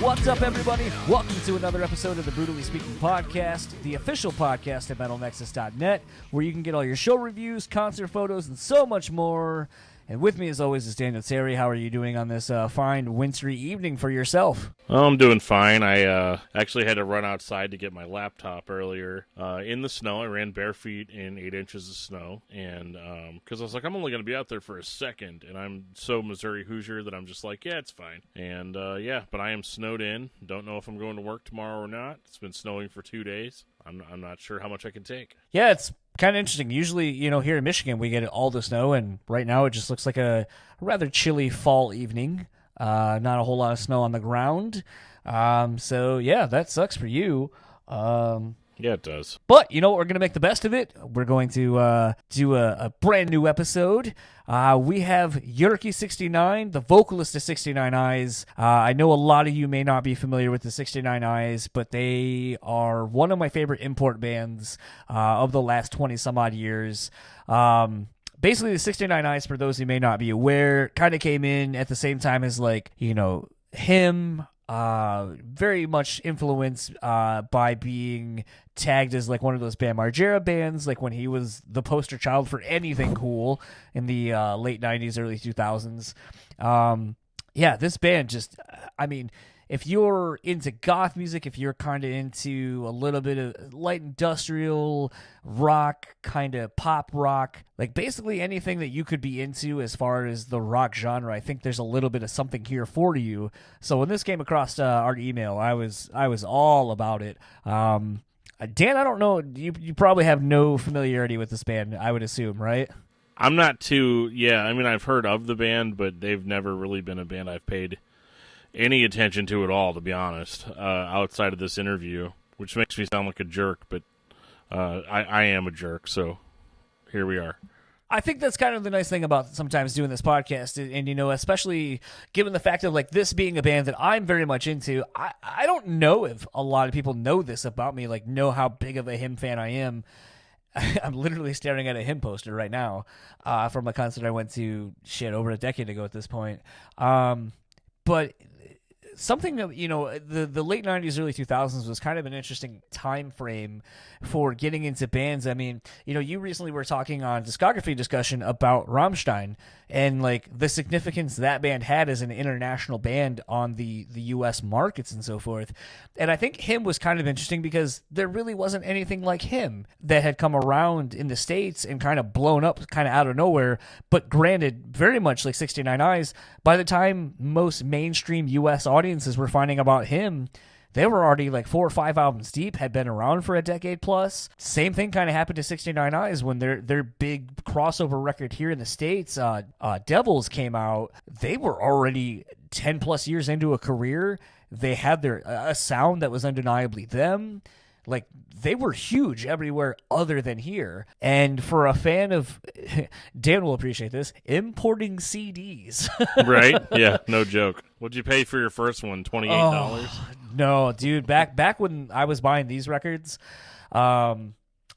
What's up, everybody? Welcome to another episode of the BREWtally Speaking Podcast, the official podcast at MetalNexus.net, where you can get all your show reviews, concert photos, and so much more. And with me, as always, is Daniel Terry. How are you doing on this fine wintry evening for yourself? Oh, I'm doing fine. I actually had to run outside to get my laptop earlier in the snow. I ran bare feet in 8 inches of snow, and because I was like, I'm only going to be out there for a second, and I'm so Missouri Hoosier that I'm just like, yeah, it's fine. And but I am snowed in. Don't know if I'm going to work tomorrow or not. It's been snowing for 2 days. I'm not sure how much I can take. Yeah, it's kind of interesting. Usually, here in Michigan, we get all the snow, and right now it just looks like a rather chilly fall evening. Not a whole lot of snow on the ground. So, yeah, that sucks for you. Yeah, it does. But, we're going to make the best of it. We're going to do a brand new episode. We have Jyrki 69, the vocalist of 69 Eyes. I know a lot of you may not be familiar with the 69 Eyes, but they are one of my favorite import bands of the last 20-some-odd years. Basically, the 69 Eyes, for those who may not be aware, kind of came in at the same time as, him. Very much influenced by being tagged as one of those Bam Margera bands, when he was the poster child for anything cool in the late 90s, early 2000s. This band just, if you're into goth music, if you're kind of into a little bit of light industrial rock, kind of pop rock, basically anything that you could be into as far as the rock genre, I think there's a little bit of something here for you. So when this came across our email, I was all about it. Dan, I don't know, you probably have no familiarity with this band, I would assume, right? I'm not too, I've heard of the band, but they've never really been a band I've paid any attention to at all, to be honest, outside of this interview, which makes me sound like a jerk, but I am a jerk, so here we are. I think that's kind of the nice thing about sometimes doing this podcast, and especially given the fact of this being a band that I'm very much into, I don't know if a lot of people know this about me, know how big of a Him fan I am. I'm literally staring at a Him poster right now from a concert I went to, over a decade ago at this point. But something that, the late 90s, early 2000s was kind of an interesting time frame for getting into bands. You recently were talking on Discography Discussion about Rammstein and, the significance that band had as an international band on the U.S. markets and so forth. And I think Him was kind of interesting because there really wasn't anything like Him that had come around in the States and kind of blown up kind of out of nowhere. But granted, very much like 69 Eyes, by the time most mainstream U.S. audiences were finding about Him, they were already 4 or 5 albums deep, had been around for a decade plus. Same thing kind of happened to 69 Eyes when their big crossover record here in the States, Devils, came out. They were already 10 plus years into a career. They had a sound that was undeniably them. They were huge everywhere other than here. And for a fan of, Dan will appreciate this, importing CDs. Right? Yeah, no joke. What'd you pay for your first one, $28? Oh, no, dude. Back when I was buying these records, I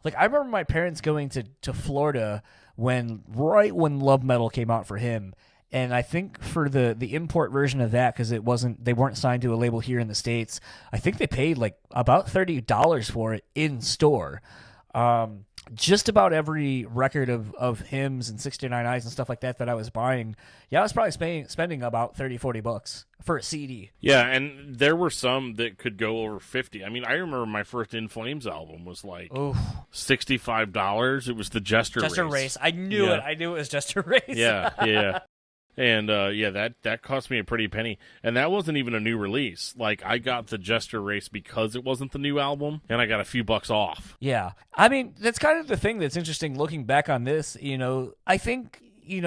remember my parents going to Florida right when Love Metal came out for Him. And I think for the import version of that, because they weren't signed to a label here in the States, I think they paid about $30 for it in store. Just about every record of Hymns and 69 Eyes and stuff like that I was buying, I was probably spending about $30-$40 for a CD. Yeah, and there were some that could go over $50. I remember my first In Flames album was $65. It was the Jester Race. I knew it. I knew it was Jester Race. Yeah. And, that cost me a pretty penny. And that wasn't even a new release. I got the Jester Race because it wasn't the new album, and I got a few bucks off. Yeah. That's kind of the thing that's interesting looking back on this. I think,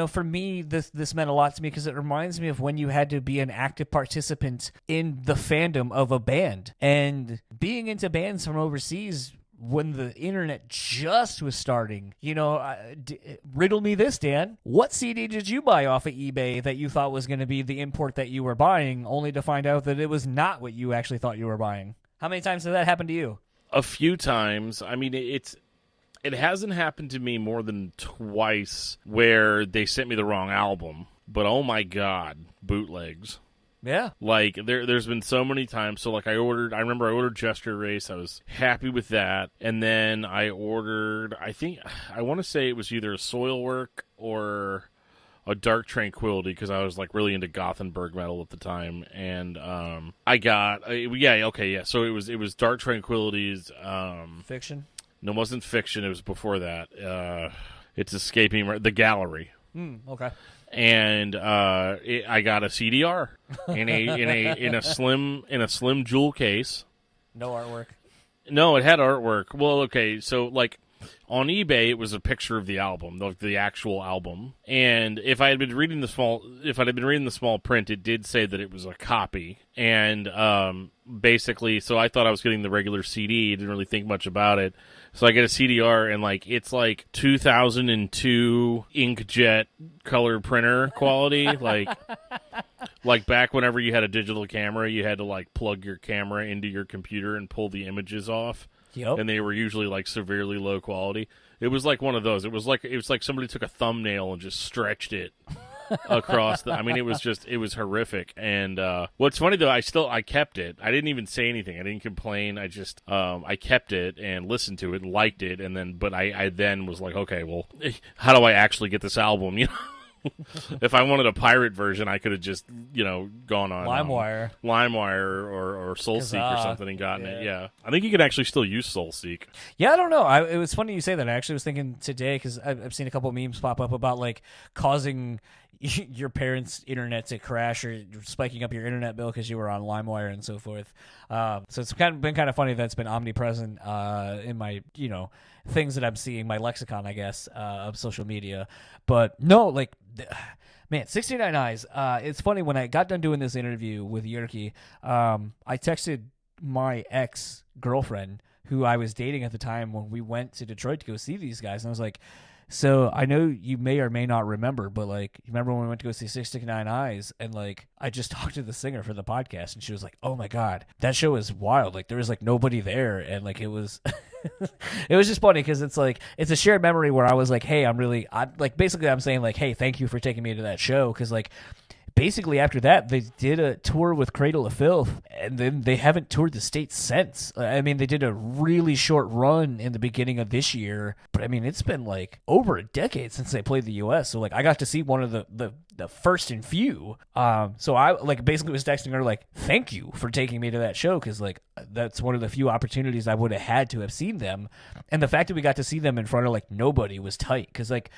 for me, this meant a lot to me because it reminds me of when you had to be an active participant in the fandom of a band. And being into bands from overseas when the internet just was starting. Riddle me this, Dan. What CD did you buy off of eBay that you thought was going to be the import that you were buying, only to find out that it was not what you actually thought you were buying? How many times did that happen to you? A few times. It hasn't happened to me more than twice where they sent me the wrong album. But oh my God, bootlegs. Yeah. Like there's been so many times. So like I remember I ordered Gesture Race. I was happy with that. And then I ordered, I want to say it was either Soilwork or a Dark Tranquility, because I was like really into Gothenburg metal at the time. And I got, so it was Dark Tranquility's Fiction? No, it wasn't Fiction. It was before that. It's escaping the Gallery. Okay. And I got a CDR in a slim jewel case. No artwork. No, it had artwork. Well, okay, so like on eBay, it was a picture of the album, the actual album. And if I had been reading the small print, it did say that it was a copy. And basically, so I thought I was getting the regular CD. Didn't really think much about it. So I get a CDR, and like it's like 2002 inkjet color printer quality, like back whenever you had a digital camera, you had to like plug your camera into your computer and pull the images off. Yep. And they were usually like severely low quality. It was like one of those. It was like somebody took a thumbnail and just stretched it across it was horrific. And what's funny though, I kept it. I didn't even say anything. I didn't complain. I just I kept it and listened to it and liked it. And then I then was like, okay, well, how do I actually get this album? You know. If I wanted a pirate version, I could have just, gone on LimeWire or SoulSeek or something and gotten it. Yeah, I think you could actually still use SoulSeek. Yeah, I don't know. It was funny you say that. I actually was thinking today because I've seen a couple of memes pop up about like causing your parents' internet to crash or spiking up your internet bill because you were on LimeWire and so forth. So it's been kind of funny that's been omnipresent in my things that I'm seeing, my lexicon, I guess, of social media. But no, like, man, 69 Eyes. It's funny, when I got done doing this interview with Jyrki, I texted my ex-girlfriend, who I was dating at the time, when we went to Detroit to go see these guys. And I was like, so I know you may or may not remember, but like, you remember when we went to go see 69 Eyes? And like, I just talked to the singer for the podcast, and she was like, oh my God, that show is wild. Like, there was like nobody there. And like, it was, it was just funny because it's like, it's a shared memory where I was like, hey, I'm saying like, hey, thank you for taking me to that show. Cause like, basically after that, they did a tour with Cradle of Filth, and then they haven't toured the States since. I mean, they did a really short run in the beginning of this year, but I mean, it's been like over a decade since they played the U.S. So like, I got to see one of the first and few. So I like basically was texting her like, thank you for taking me to that show, because like that's one of the few opportunities I would have had to have seen them. And the fact that we got to see them in front of like nobody was tight, because like,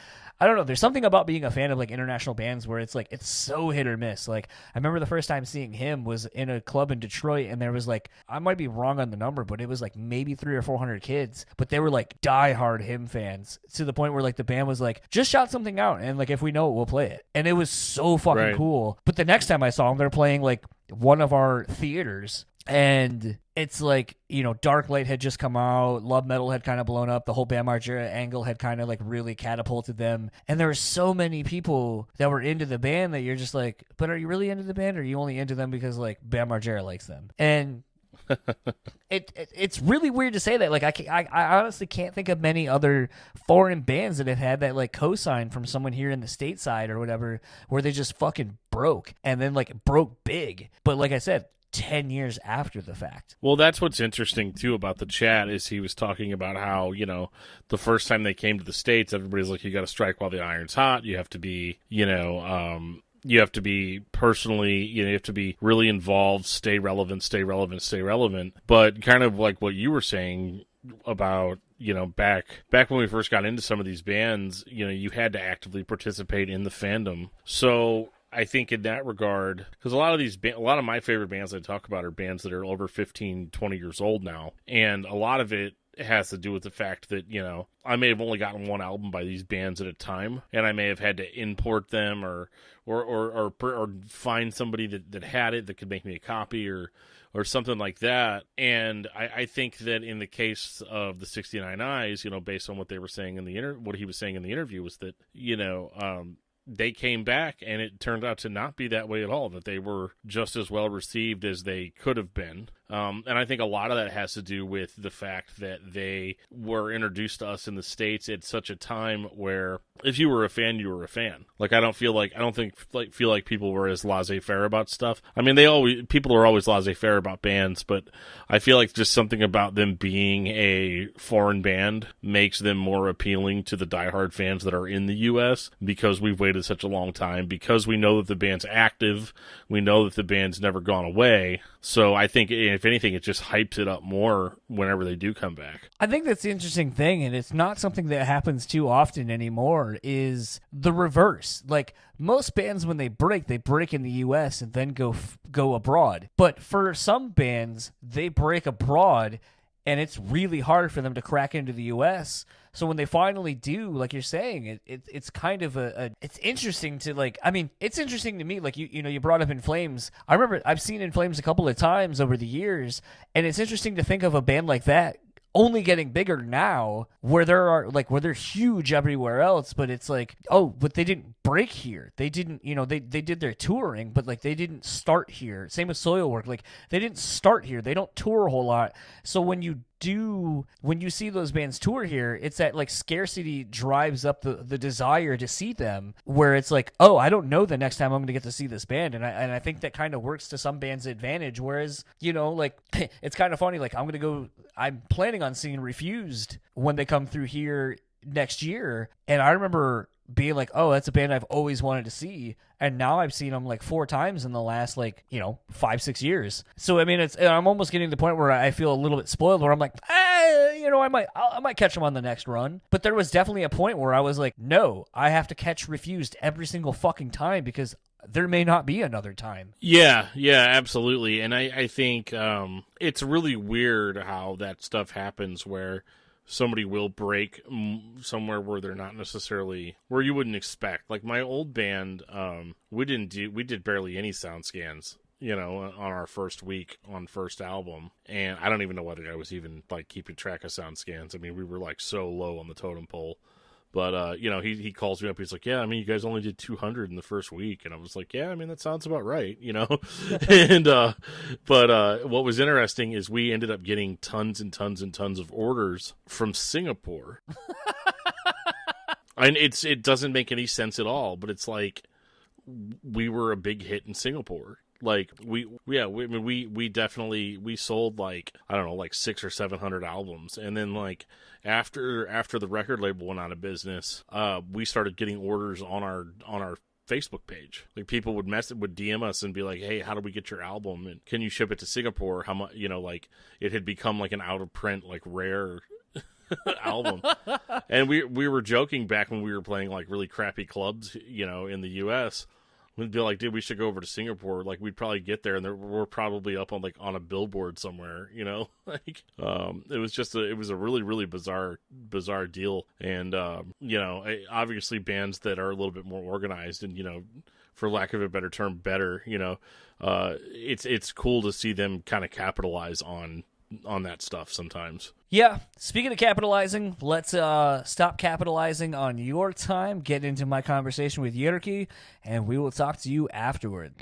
I don't know, there's something about being a fan of like international bands where it's like, it's so hit or miss. Like, I remember the first time seeing him was in a club in Detroit, and there was like, I might be wrong on the number, but it was like maybe 300 or 400 kids, but they were like diehard him fans, to the point where like the band was like, just shout something out, and like if we know it, we'll play it. And it was so fucking cool. But the next time I saw them, they're playing like one of our theaters, and it's like, Dark Light had just come out, Love Metal had kind of blown up, the whole Bam Margera angle had kind of like really catapulted them, and there were so many people that were into the band that you're just like, but are you really into the band, or are you only into them because like Bam Margera likes them? And it's really weird to say that. Like, I honestly can't think of many other foreign bands that have had that like cosign from someone here in the stateside or whatever, where they just fucking broke, and then like broke big. But like I said, 10 years after the fact. Well, that's what's interesting too about the chat, is he was talking about how, the first time they came to the States, everybody's like, you got to strike while the iron's hot. You have to be, you have to be personally, you have to be really involved, stay relevant. But kind of like what you were saying about, back when we first got into some of these bands, you had to actively participate in the fandom. So I think in that regard, because a lot of my favorite bands I talk about are bands that are over 15, 20 years old now. And a lot of it has to do with the fact that, I may have only gotten one album by these bands at a time, and I may have had to import them or find somebody that had it that could make me a copy or something like that. And I think that in the case of the 69 Eyes, based on what they were saying what he was saying in the interview, was that, they came back, and it turned out to not be that way at all, that they were just as well received as they could have been. And I think a lot of that has to do with the fact that they were introduced to us in the States at such a time where if you were a fan, you were a fan. Like, I don't feel like people were as laissez-faire about stuff. I mean, people are always laissez-faire about bands, but I feel like just something about them being a foreign band makes them more appealing to the diehard fans that are in the U.S. because we've waited such a long time, because we know that the band's active, we know that the band's never gone away. So I think, if anything, it just hypes it up more whenever they do come back. I think that's the interesting thing, and it's not something that happens too often anymore, is the reverse. Like, most bands, when they break in the U.S. and then go abroad. But for some bands, they break abroad, and it's really hard for them to crack into the U.S. So when they finally do, like you're saying, it's kind of it's interesting to, like, I mean, it's interesting to me, like, you brought up In Flames. I remember I've seen In Flames a couple of times over the years, and it's interesting to think of a band like that only getting bigger now, where they're huge everywhere else, but it's like, oh, but they didn't break here. They didn't, they did their touring, but like they didn't start here. Same with Soilwork. Like, they didn't start here. They don't tour a whole lot. So when you see those bands tour here, it's that, like, scarcity drives up the desire to see them, where it's like, oh, I don't know the next time I'm going to get to see this band. And I think that kind of works to some bands' advantage. Whereas, like, it's kind of funny. Like, I'm planning on seeing Refused when they come through here next year. And I remember being like, oh, that's a band I've always wanted to see. And now I've seen them like 4 times in the last 5-6 years. So, I mean, I'm almost getting to the point where I feel a little bit spoiled, where I'm like, I might catch them on the next run. But there was definitely a point where I was like, no, I have to catch Refused every single fucking time, because there may not be another time. Yeah, absolutely. And I think it's really weird how that stuff happens, where somebody will break somewhere where they're not necessarily where you wouldn't expect. Like my old band, we did barely any sound scans, on our first week on first album, and I don't even know whether I was even like keeping track of sound scans. I mean, we were like so low on the totem pole. But, he calls me up. He's like, yeah, I mean, you guys only did 200 in the first week. And I was like, yeah, I mean, that sounds about right, And, but what was interesting is we ended up getting tons and tons and tons of orders from Singapore. And it doesn't make any sense at all, but it's like we were a big hit in Singapore. Like we definitely sold like, I don't know, like 600 or 700 albums. And then like after the record label went out of business, we started getting orders on our Facebook page. Like people would DM us and be like, hey, how do we get your album? And can you ship it to Singapore? How much, like it had become like an out of print, like rare album. And we were joking back when we were playing like really crappy clubs, in the US. We'd be like, dude, we should go over to Singapore. Like, we'd probably get there, and we're probably up on a billboard somewhere, Like, it was a really, really bizarre deal. And, obviously bands that are a little bit more organized and, for lack of a better term, better, it's cool to see them kind of capitalize on that stuff sometimes. Yeah. Speaking of capitalizing, let's stop capitalizing on your time, get into my conversation with Jyrki, and we will talk to you afterward.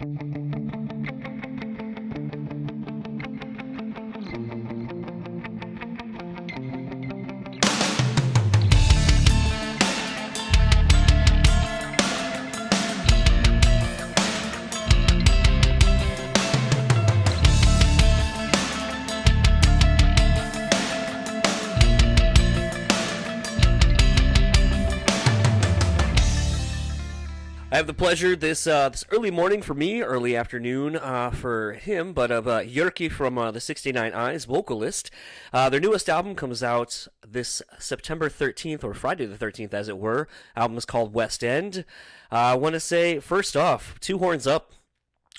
I have the pleasure this early morning for me, early afternoon for him, but of Jyrki from the 69 Eyes, vocalist. Their newest album comes out this September 13th, or Friday the 13th, as it were. Album is called West End. I want to say, first off, 2 horns up.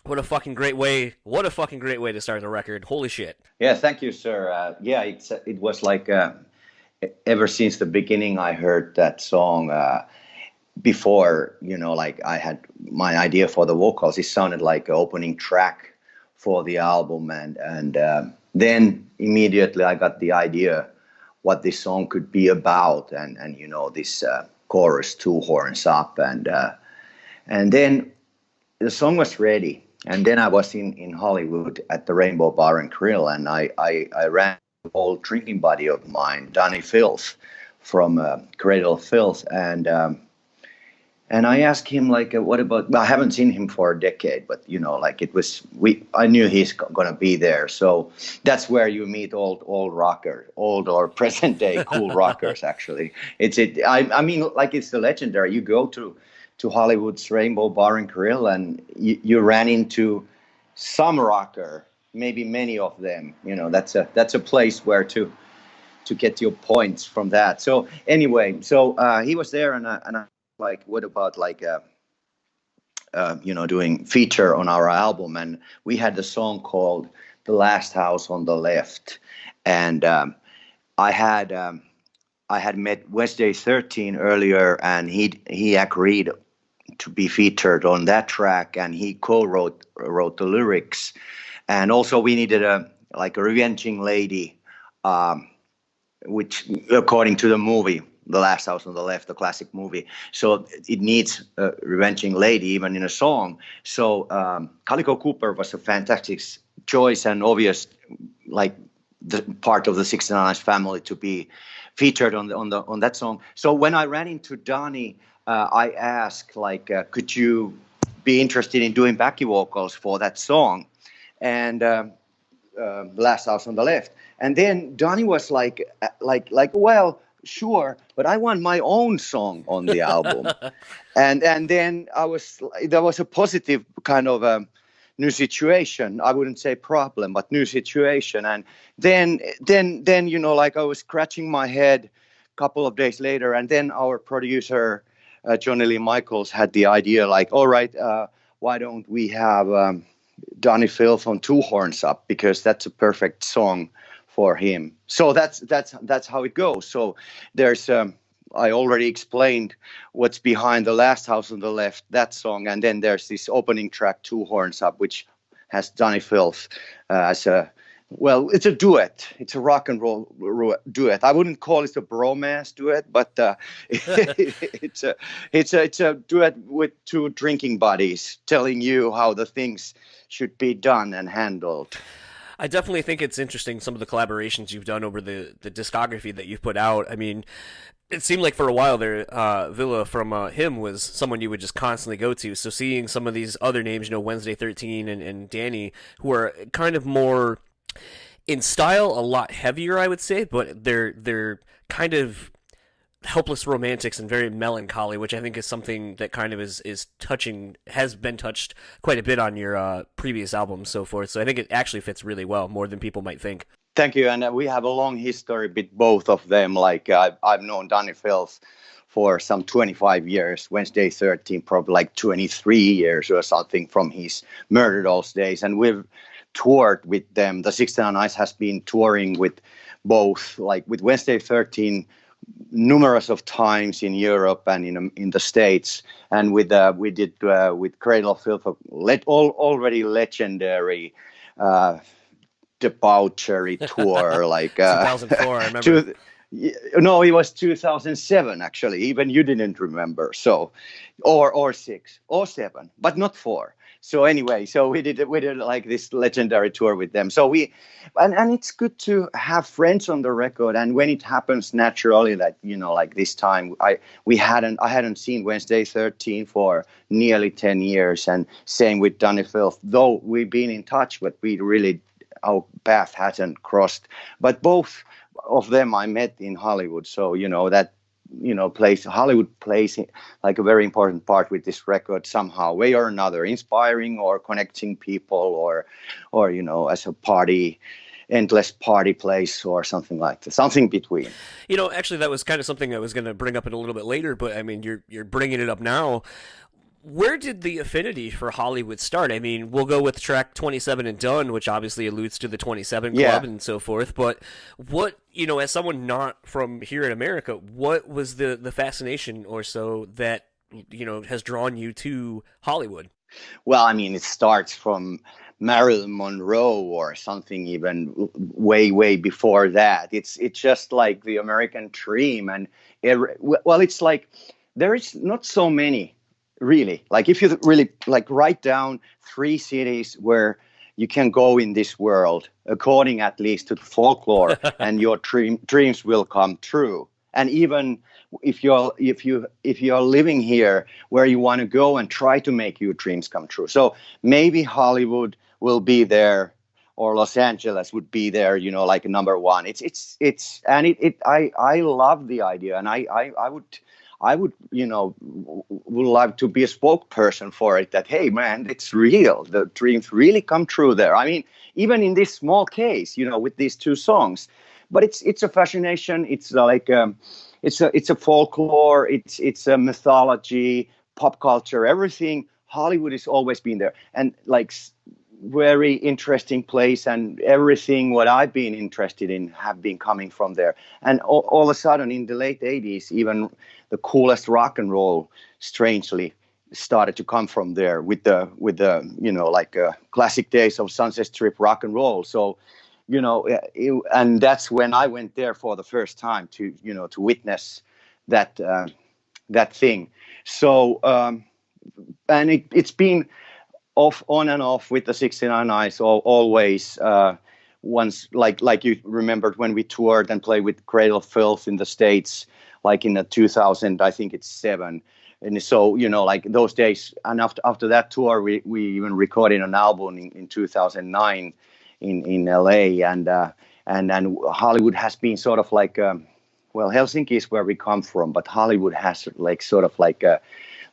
What a fucking great way to start the record. Holy shit. Yeah, thank you, sir. It was like ever since the beginning I heard that song. Before, like I had my idea for the vocals, it sounded like an opening track for the album. And then immediately I got the idea what this song could be about. And this chorus, 2 horns up. And then the song was ready. And then I was in Hollywood at the Rainbow Bar and Grill, and I ran an old drinking buddy of mine, Dani Filth, from Cradle of Filth, and I asked him, like, what about, well, I haven't seen him for a decade, but, you know, like I knew he's going to be there. So that's where you meet old rockers, old or present day cool rockers, actually. I mean, like, it's the legendary. You go to Hollywood's Rainbow Bar and Grill, and you ran into some rocker, maybe many of them. You know, that's a place where to get your points from that. So anyway, he was there, and I like, what about, like, you know, doing feature on our album? And we had the song called "The Last House on the Left," and I had met Wednesday 13 earlier, and he agreed to be featured on that track, and he wrote the lyrics. And also we needed a revenging lady, which, according to the movie The Last House on the Left, the classic movie, so it needs a revenging lady even in a song. So Calico Cooper was a fantastic choice and obvious, like, the part of the 69 family to be featured on that song. So when I ran into Dani, I asked, like, could you be interested in doing backing vocals for that song, and The Last House on the Left? And then Dani was like, well, sure, but I want my own song on the album. and then there was a positive kind of new situation. I wouldn't say problem, but new situation. And then you know, like, I was scratching my head a couple of days later, and then our producer Johnny Lee Michaels had the idea, like, all right, why don't we have Dani Filth on Two Horns Up, because that's a perfect song for him. So that's how it goes. So there's I already explained what's behind The Last House on the Left, that song, and then there's this opening track, Two Horns Up, which has Dani Filth as a, well, it's a duet. It's a rock and roll duet. I wouldn't call it a bromance duet, but it's a duet with two drinking buddies telling you how the things should be done and handled. I definitely think it's interesting, some of the collaborations you've done over the discography that you've put out. I mean, it seemed like for a while there, Villa from him was someone you would just constantly go to. So seeing some of these other names, you know, Wednesday 13 and Dani, who are kind of more in style, a lot heavier, I would say, but they're kind of helpless romantics and very melancholy, which I think is something that kind of is touching, has been touched quite a bit on your previous albums and so forth. So I think it actually fits really well, more than people might think. Thank you. And we have a long history with both of them. Like, I've known Dani Filth for some 25 years, Wednesday 13, probably like 23 years or something from his Murder Dolls days. And we've toured with them. The 69 Eyes has been touring with both, like with Wednesday 13, numerous of times in Europe and in the States, and we did with Cradle of Filth, already legendary debauchery tour, like 2004. I remember. No, it was 2007 actually. Even you didn't remember. So, or 6 or 7, but not 4. So anyway, so we did like this legendary tour with them. So and it's good to have friends on the record. And when it happens naturally, that, you know, like this time, I hadn't seen Wednesday 13 for nearly 10 years, and same with Dani Filth. Though we've been in touch, but our path hasn't crossed. But both of them I met in Hollywood. So, you know, that, you know, Hollywood plays like a very important part with this record somehow, way or another, inspiring or connecting people, or you know, as a endless party place or something like that, something between. You know, actually, that was kind of something I was going to bring up in a little bit later, but I mean, you're bringing it up now. Where did the affinity for Hollywood start? I mean, we'll go with track 27 and Done, which obviously alludes to the 27 Club and so forth. But what, you know, as someone not from here in America, what was the fascination or so that, you know, has drawn you to Hollywood? Well, I mean, it starts from Marilyn Monroe or something even way before that. It's just like the American dream. And, well, it's like there is not so many really. Like if you really like write down 3 cities where you can go in this world, according at least to the folklore, and your dreams will come true. And even if you're living here, where you want to go and try to make your dreams come true. So maybe Hollywood will be there, or Los Angeles would be there, you know, like number one. I love the idea, and I would, you know, would love to be a spokesperson for it, that, hey, man, it's real. The dreams really come true there. I mean, even in this small case, you know, with these 2 songs, but it's a fascination. It's like, it's a folklore. It's a mythology, pop culture, everything. Hollywood has always been there. And like very interesting place, and everything what I've been interested in have been coming from there. And all of a sudden in the late 80s, even the coolest rock and roll, strangely, started to come from there with the you know, like classic days of Sunset Strip rock and roll. So, you know, and that's when I went there for the first time to, you know, to witness that that thing. So and it's been on and off with the 69 Eyes always. Once, like you remembered when we toured and played with Cradle Filth in the States, like in the 2000, I think it's 7. And so, you know, like those days, and after that tour, we even recorded an album in 2009 in LA, and Hollywood has been sort of like, well, Helsinki is where we come from, but Hollywood has like sort of like a,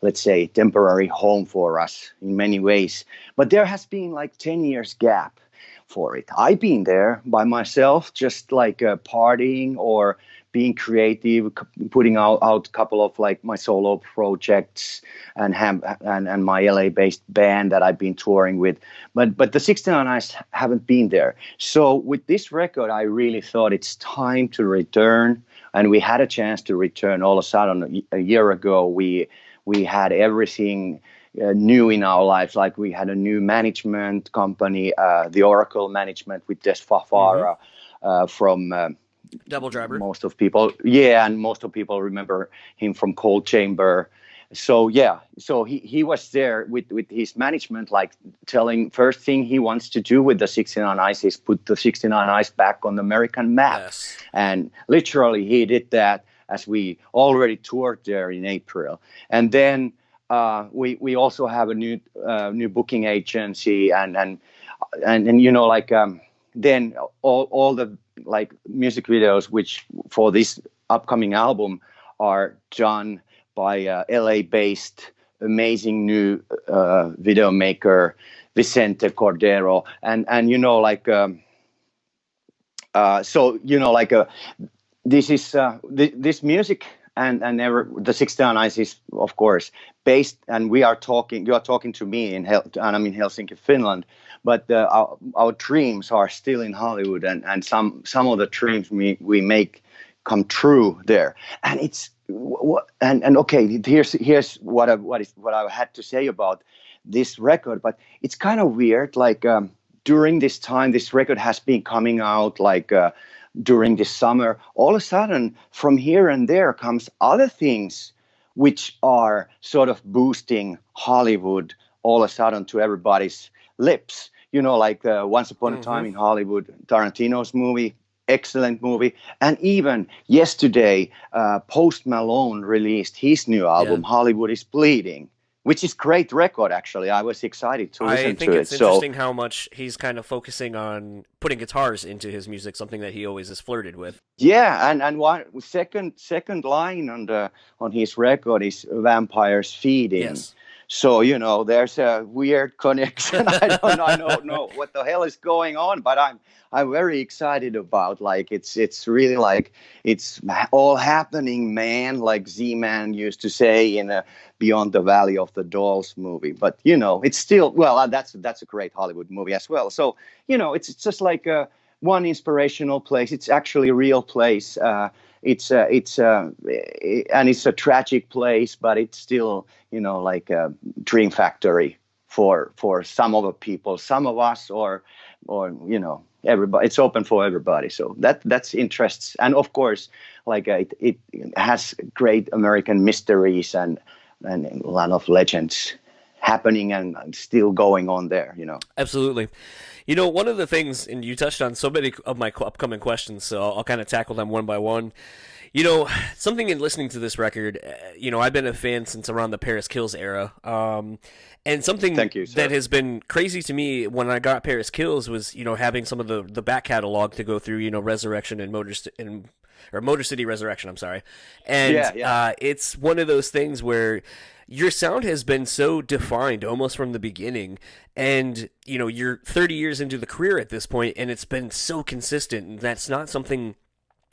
let's say, temporary home for us in many ways. But there has been like 10 years gap for it. I've been there by myself, just like partying or being creative, putting out a couple of like my solo projects and my LA-based band that I've been touring with. But the 69 Eyes haven't been there. So with this record, I really thought it's time to return. And we had a chance to return all of a sudden. A year ago, we had everything new in our lives. Like we had a new management company, the Oracle management with Des Fafara from Double Driver. Most of people remember him from Cold Chamber. So yeah, so he was there with his management, like telling first thing he wants to do with the 69 Eyes is put the 69 Eyes back on the American map. Yes. And literally he did that as we already toured there in April. And then we also have a new booking agency and you know, like then all the like music videos which for this upcoming album are done by LA-based amazing new video maker Vicente Cordero, and you know, like so you know, like this is this music and the 69 Eyes is of course based, and you are talking to me and I'm in Helsinki, Finland, but our dreams are still in Hollywood, and some of the dreams we make come true there. And it's and okay, here's what I had to say about this record. But it's kind of weird, like during this time this record has been coming out, like during this summer, all of a sudden from here and there comes other things which are sort of boosting Hollywood all of a sudden to everybody's lips. You know, like Once Upon a Time in Hollywood, Tarantino's movie, excellent movie. And even yesterday, Post Malone released his new album, Hollywood is Bleeding, which is great record, actually. I was excited to listen to it. I think it's interesting how much he's kind of focusing on putting guitars into his music, something that he always has flirted with. Yeah, and one second line on his record is Vampires Feeding. Yes. So, you know, there's a weird connection. I don't know what the hell is going on, but I'm very excited about, like, it's really like it's all happening, man, like Z-Man used to say in Beyond the Valley of the Dolls movie. But, you know, it's still, well, that's a great Hollywood movie as well. So, you know, it's just like one inspirational place. It's actually a real place. It's a tragic place, but it's still, you know, like a dream factory for some of the people, some of us, or you know, everybody. It's open for everybody. So that's interests, and of course, like it has great American mysteries and a lot of legends happening and still going on there, you know. Absolutely. You know, one of the things, and you touched on so many of my upcoming questions, so I'll kind of tackle them one by one. You know, something in listening to this record, you know, I've been a fan since around the Paris Kills era. And something that has been crazy to me when I got Paris Kills was, you know, having some of the back catalog to go through, you know, Resurrection and Motor City Resurrection, I'm sorry. And it's one of those things where your sound has been so defined almost from the beginning, and you know, you're 30 years into the career at this point, and it's been so consistent, and that's not something,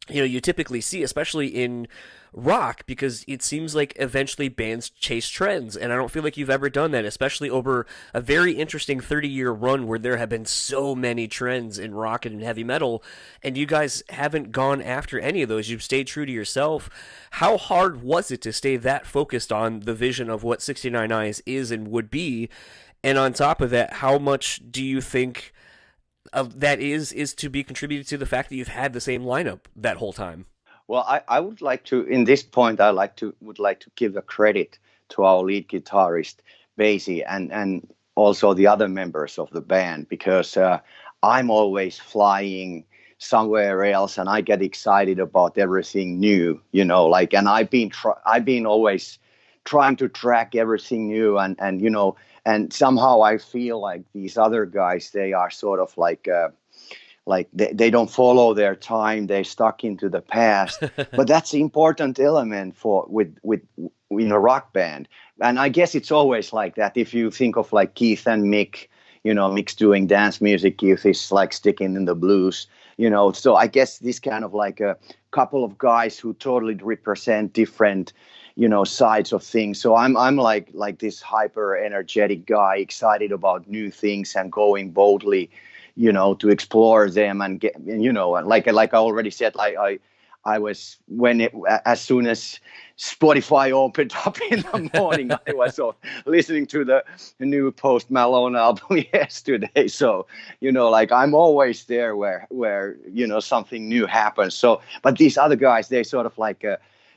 you know, you typically see, especially in rock, because it seems like eventually bands chase trends, and I don't feel like you've ever done that, especially over a very interesting 30-year run where there have been so many trends in rock and heavy metal, and you guys haven't gone after any of those. You've stayed true to yourself. How hard was it to stay that focused on the vision of what 69 Eyes is and would be? And on top of that, how much do you think of that is to be contributed to the fact that you've had the same lineup that whole time? Well, I would like to, in this point, would like to give the credit to our lead guitarist, Basie, and also the other members of the band, because I'm always flying somewhere else, and I get excited about everything new, you know, like, and I've been always trying to track everything new, and you know, and somehow I feel like these other guys, they are sort of like they don't follow their time, they stuck into the past. But that's the important element with in a rock band. And I guess it's always like that. If you think of like Keith and Mick, you know, Mick's doing dance music, Keith is like sticking in the blues, you know. So I guess this kind of like a couple of guys who totally represent different, you know, sides of things. So I'm like this hyper energetic guy, excited about new things and going boldly, you know, to explore them and get, you know, like I already said, I was as soon as Spotify opened up in the morning, I was listening to the new Post Malone album yesterday. So, you know, like I'm always there where you know, something new happens. So, but these other guys, they sort of like,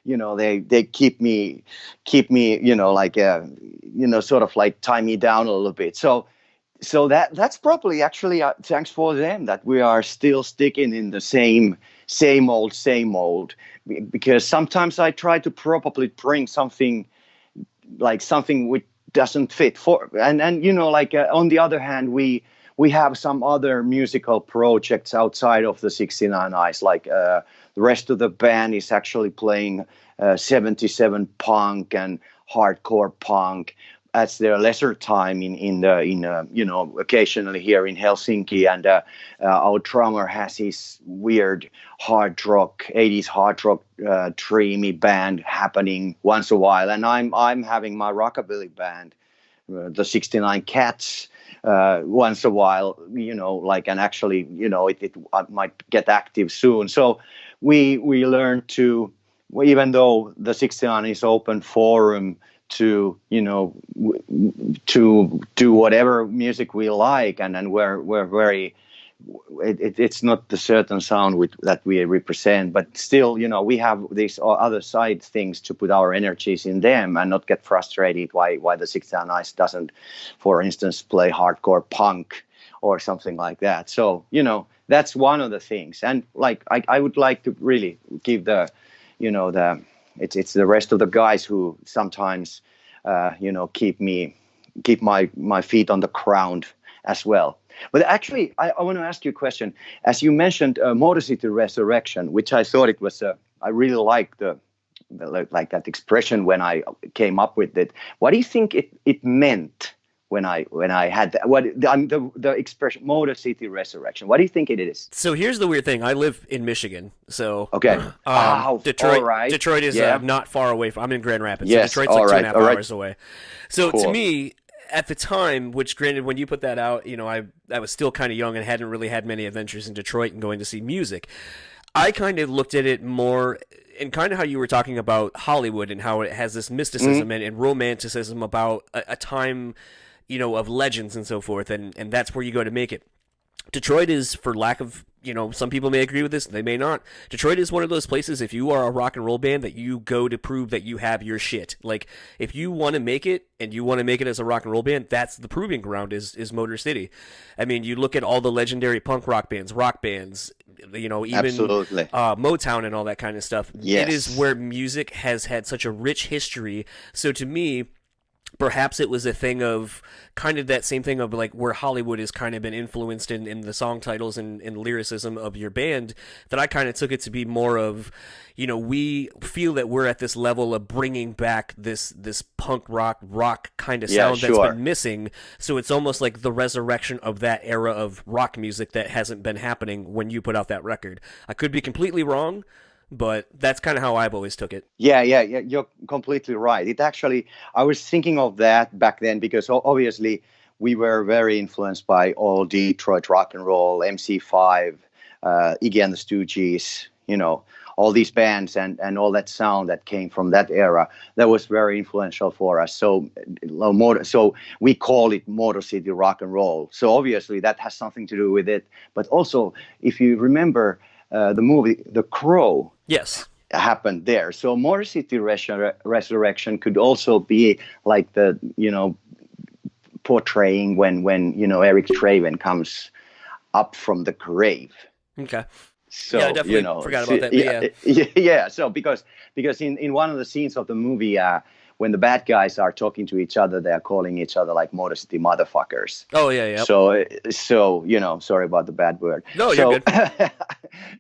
you know, they keep me, you know, like, you know, sort of like tie me down a little bit. So that's probably actually thanks for them that we are still sticking in the same old, because sometimes I try to probably bring something which doesn't fit for, and you know, like on the other hand, we have some other musical projects outside of the 69 Eyes, like the rest of the band is actually playing 77 punk and hardcore punk at their lesser time in you know, occasionally here in Helsinki, and our drummer has his weird hard rock 80s hard rock dreamy band happening once a while, and I'm having my rockabilly band, the 69 Cats, once a while, you know, like, and actually, you know, it might get active soon. So we learn to, even though the 69 is open forum to, you know, to do whatever music we like, and then we're very, it's not the certain sound that we represent, but still, you know, we have these other side things to put our energies in them and not get frustrated why the 69 Eyes doesn't, for instance, play hardcore punk or something like that. So, you know, that's one of the things. And like I would like to really give the, you know, it's the rest of the guys who sometimes, you know, keep my feet on the ground as well. But actually, I want to ask you a question. As you mentioned, Motor City Resurrection, which I thought it was, I really liked like that expression when I came up with it. What do you think it meant when I had that? The expression Motor City Resurrection? What do you think it is? So here's the weird thing. I live in Michigan, so okay. Detroit. All right. Detroit is not far away I'm in Grand Rapids. Yes, so Detroit's like 2.5 hours away. So cool. To me, at the time, which granted, when you put that out, you know, I was still kind of young and hadn't really had many adventures in Detroit and going to see music. I kind of looked at it more in kind of how you were talking about Hollywood and how it has this mysticism and romanticism about a time, you know, of legends and so forth, and that's where you go to make it. Detroit is, for lack of some people may agree with this, they may not. Detroit is one of those places, if you are a rock and roll band, that you go to prove that you have your shit. Like, if you want to make it, and you want to make it as a rock and roll band, that's the proving ground is Motor City. I mean, you look at all the legendary punk rock bands, even Absolutely. Motown and all that kind of stuff. Yes. It is where music has had such a rich history. So to me, perhaps it was a thing of kind of that same thing of like where Hollywood has kind of been influenced in the song titles and lyricism of your band, that I kind of took it to be more of, we feel that we're at this level of bringing back this punk rock kind of sound that's been missing. So it's almost like the resurrection of that era of rock music that hasn't been happening when you put out that record. I could be completely wrong, but that's kind of how I've always took it. Yeah, you're completely right. It actually, I was thinking of that back then because obviously we were very influenced by all Detroit rock and roll, MC5, Iggy and the Stooges, all these bands and all that sound that came from that era. That was very influential for us. So we call it Motor City rock and roll. So obviously that has something to do with it. But also, if you remember the movie The Crow, yes, happened there. So Motor City Resurrection could also be like the, portraying when Eric Traven comes up from the grave. Okay. So, yeah, I definitely forgot about that. Yeah. So because in one of the scenes of the movie, when the bad guys are talking to each other, they are calling each other like Motor City motherfuckers. Oh yeah. So sorry about the bad word. No, you're good.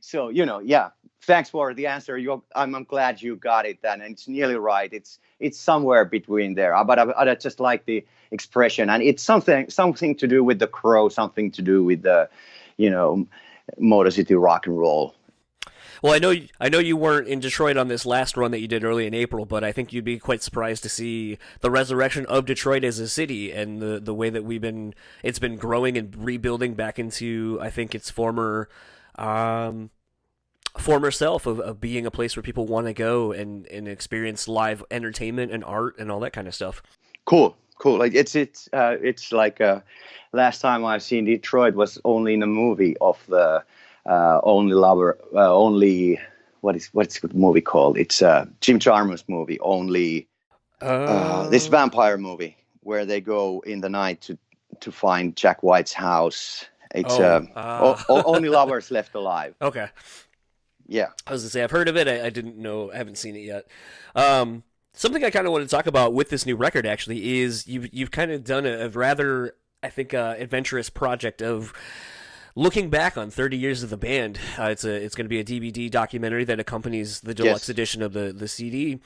So yeah. Thanks for the answer. I'm glad you got it, and it's nearly right. It's somewhere between there. But I just like the expression, and it's something to do with the Crow, something to do with the, Motor City rock and roll. Well, I know you weren't in Detroit on this last run that you did early in April, but I think you'd be quite surprised to see the resurrection of Detroit as a city and the way that it's been growing and rebuilding back into, I think, its former self of being a place where people want to go and experience live entertainment and art and all that kind of stuff. Cool. Like it's like last time I've seen Detroit was only in a movie of the what's the movie called? It's Jim Jarmusch movie. This vampire movie where they go in the night to find Jack White's house. It's Only Lovers Left Alive. Okay. Yeah. I was gonna say I've heard of it. I didn't know. I haven't seen it yet. Something I kind of want to talk about with this new record actually is you've kind of done a rather, I think, adventurous project of looking back on 30 years of the band. It's going to be a DVD documentary that accompanies the deluxe edition of the CD.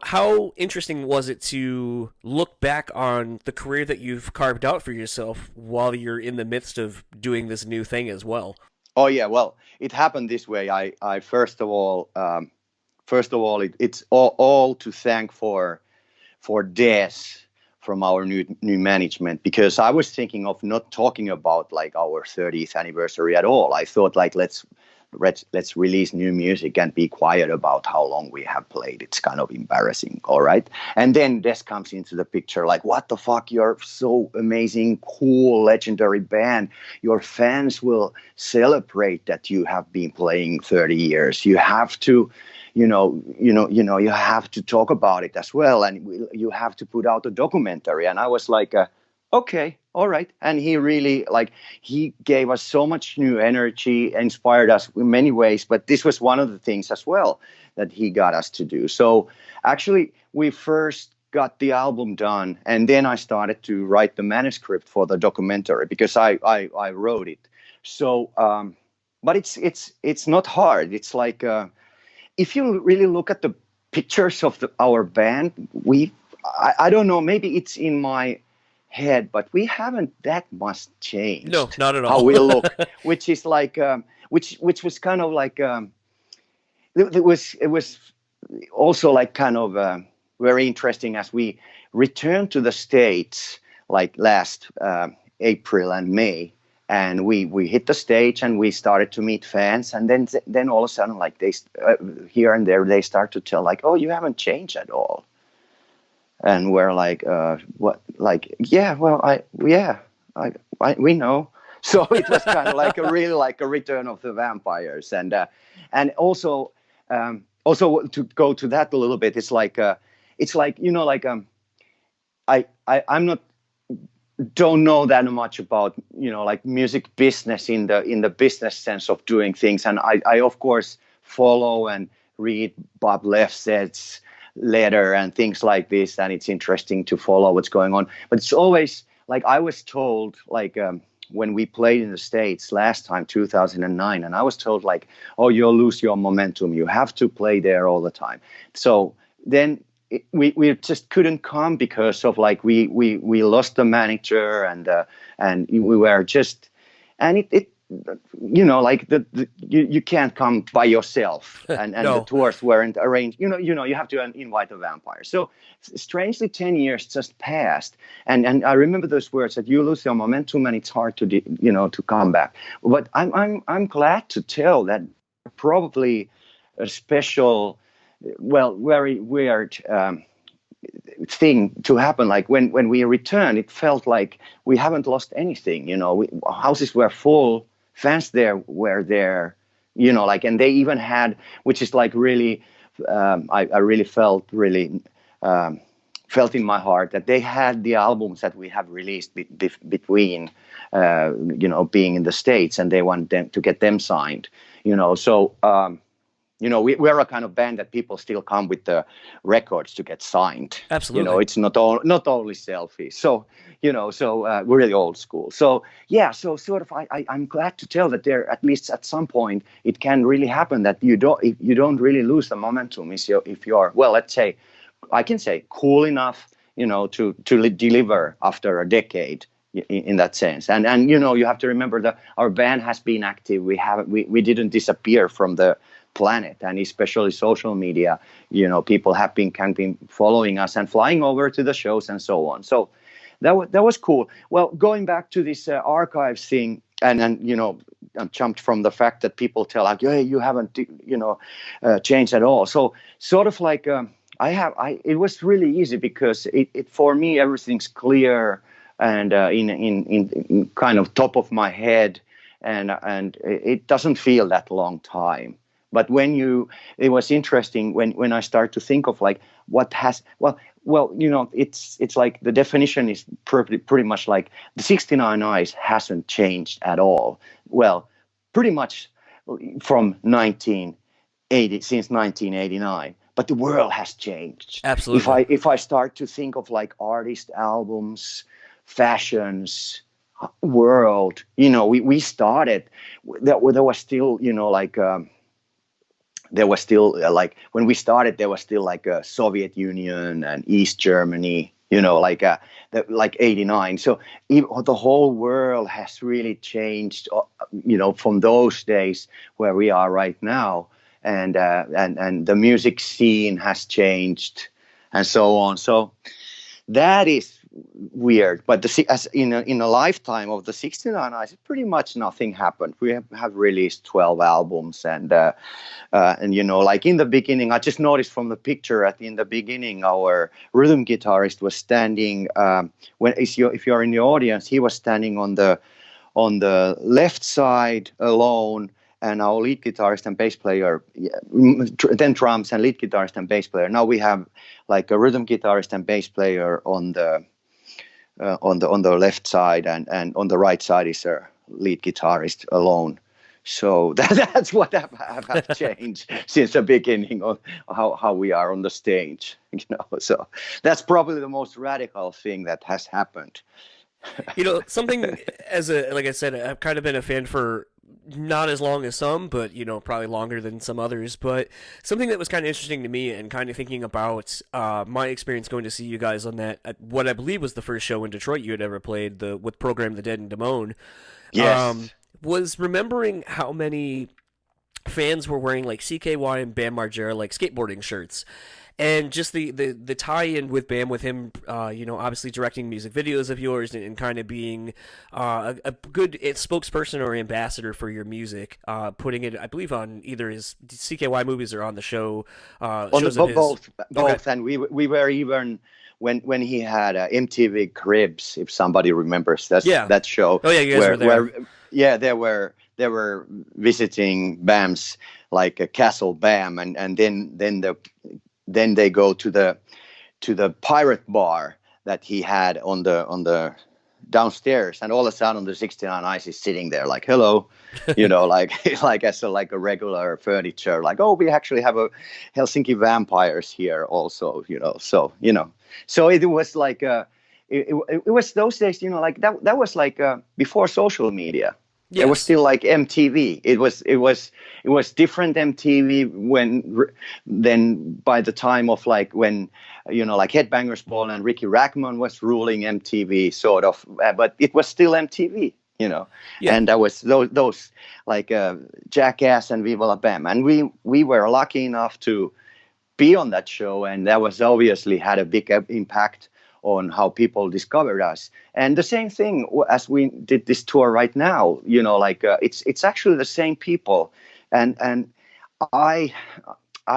How interesting was it to look back on the career that you've carved out for yourself while you're in the midst of doing this new thing as well? Oh yeah, well, it happened this way. I first of all, it's all to thank for Des from our new management, because I was thinking of not talking about like our 30th anniversary at all. I thought like let's release new music and be quiet about how long we have played. It's kind of embarrassing, all right? And then Des comes into the picture like, what the fuck, you're so amazing, cool, legendary band. Your fans will celebrate that you have been playing 30 years. You have to, you have to talk about it as well, and you have to put out a documentary. And I was like, okay, all right. And he really, he gave us so much new energy, inspired us in many ways. But this was one of the things as well that he got us to do. So actually, we first got the album done, and then I started to write the manuscript for the documentary because I wrote it. So, but it's not hard. It's like, if you really look at the pictures of our band, I don't know, maybe it's in my head, but we haven't that much changed. No, not at all. How we look, which is like, which was kind of like, it was also like kind of very interesting as we returned to the States like last April and May, and we hit the stage and we started to meet fans, and then all of a sudden like they here and there they start to tell like, oh, you haven't changed at all. And we're like, what? Like, yeah, well, we know. So it was kind of like a really like a return of the vampires, and also to go to that a little bit, it's like I'm not don't know that much about like music business in the business sense of doing things, and I of course follow and read Bob Lefsett's letter and things like this, and it's interesting to follow what's going on. But it's always like I was told, like when we played in the States last time, 2009, and I was told like, oh, you'll lose your momentum, you have to play there all the time. So then we just couldn't come because of like we lost the manager, and we were just, and it like you can't come by yourself, and no. The tours weren't arranged. You have to invite a vampire. So strangely, 10 years just passed, and I remember those words that you lose your momentum and it's hard to to come back. But I'm glad to tell that probably a special, well, very weird thing to happen. Like when we returned, it felt like we haven't lost anything. Houses were full, fans there were there, like, and they even had, which is like really, I really felt in my heart that they had the albums that we have released between, being in the States, and they want them to get them signed, so. We're a kind of band that people still come with the records to get signed. Absolutely. It's not only selfies. So, we're really old school. So, yeah, so sort of I'm glad to tell that there, at least at some point, it can really happen that you don't really lose the momentum if you're, well, let's say, I can say cool enough, to deliver after a decade. In that sense, and you have to remember that our band has been active. We didn't disappear from the planet, and especially social media. People can be following us and flying over to the shows and so on. So that was cool. Well, going back to this archives thing, and I jumped from the fact that people tell like, hey, you haven't changed at all. So sort of like it was really easy because it for me everything's clear. And in kind of top of my head, and it doesn't feel that long time. But it was interesting when I start to think of like what has it's like the definition is pretty much like the 69 Eyes hasn't changed at all. Well, pretty much from 1989. But the world has changed. Absolutely. If I start to think of like artist albums, fashions, world, we started, there was still, there was still like when we started, there was still like a Soviet Union and East Germany, like 89. So the whole world has really changed, from those days where we are right now. And the music scene has changed and so on. So that is weird, but as in a lifetime of the 69 Eyes, pretty much nothing happened. We have released 12 albums, and like in the beginning, I just noticed from the picture in the beginning, our rhythm guitarist was standing. If you're in the audience, he was standing on the left side alone. And our lead guitarist and bass player, then drums and lead guitarist and bass player. Now we have like a rhythm guitarist and bass player on the left side, and on the right side is a lead guitarist alone. So that's what have changed since the beginning of how we are on the stage. So that's probably the most radical thing that has happened. Something like I said, I've kind of been a fan for not as long as some, but probably longer than some others. But something that was kind of interesting to me, and kind of thinking about my experience going to see you guys on that, what I believe was the first show in Detroit you had ever played, with Program the Dead and Damone. Yes. Was remembering how many fans were wearing like CKY and Bam Margera like skateboarding shirts. And just the tie-in with Bam, with him, obviously directing music videos of yours and kind of being a good spokesperson or ambassador for your music, putting it, I believe, on either his CKY movies or on the show. Both. Okay. And we were even when he had MTV Cribs, if somebody remembers that show. Oh yeah, you guys were there. yeah, there were visiting BAMs like a Castle BAM, and then they go to the pirate bar that he had on the downstairs, and all of a sudden the 69 Eyes is sitting there like, hello, like as a regular furniture, like, oh, we actually have a Helsinki vampires here also, so it was like it was those days, like that was like before social media. Yes. It was still like MTV. It was different MTV than by the time of like when like Headbangers Ball and Ricky Rackman was ruling MTV sort of, but it was still MTV. Yeah. And that was those like Jackass and Viva La Bam, and we were lucky enough to be on that show, and that was obviously had a big impact on how people discovered us. And the same thing as we did this tour right now, like it's actually the same people. And I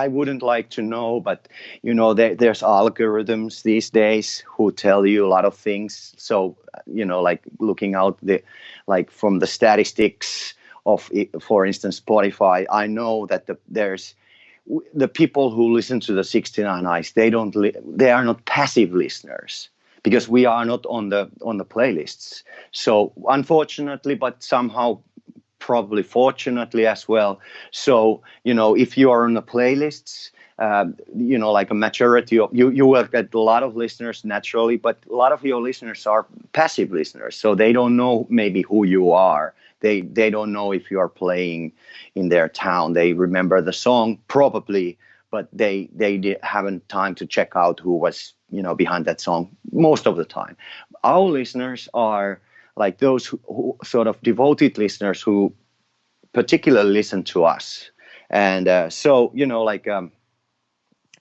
wouldn't like to know, but there's algorithms these days who tell you a lot of things. So, like looking out from the statistics of, for instance, Spotify, I know that there's the people who listen to the 69 Eyes, they are not passive listeners, because we are not on the playlists. So unfortunately, but somehow probably fortunately as well. So, if you are on the playlists, like a majority of you will get a lot of listeners naturally, but a lot of your listeners are passive listeners. So they don't know maybe who you are. They don't know if you are playing in their town. They remember the song probably, but they haven't time to check out who was behind that song most of the time. Our listeners are like those who sort of devoted listeners who particularly listen to us, and so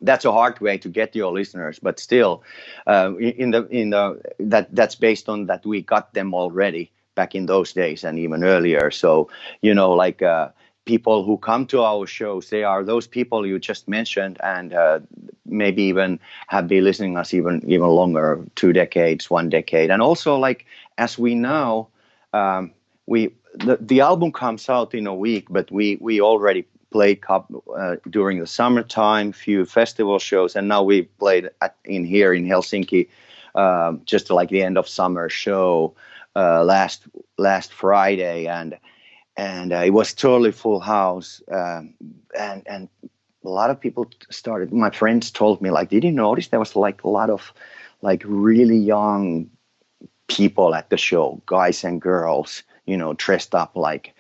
that's a hard way to get your listeners, but still, that's based on that we got them already back in those days and even earlier. So, people who come to our shows, they are those people you just mentioned, and maybe even have been listening us even longer, 2 decades, 1 decade. And also, like, as we know, the album comes out in a week, but we already played during the summertime, few festival shows, and now we played here in Helsinki, just like the end of summer show last Friday, and it was totally full house, and a lot of people started. My friends told me, like, did you notice there was like a lot of like really young people at the show, guys and girls, dressed up like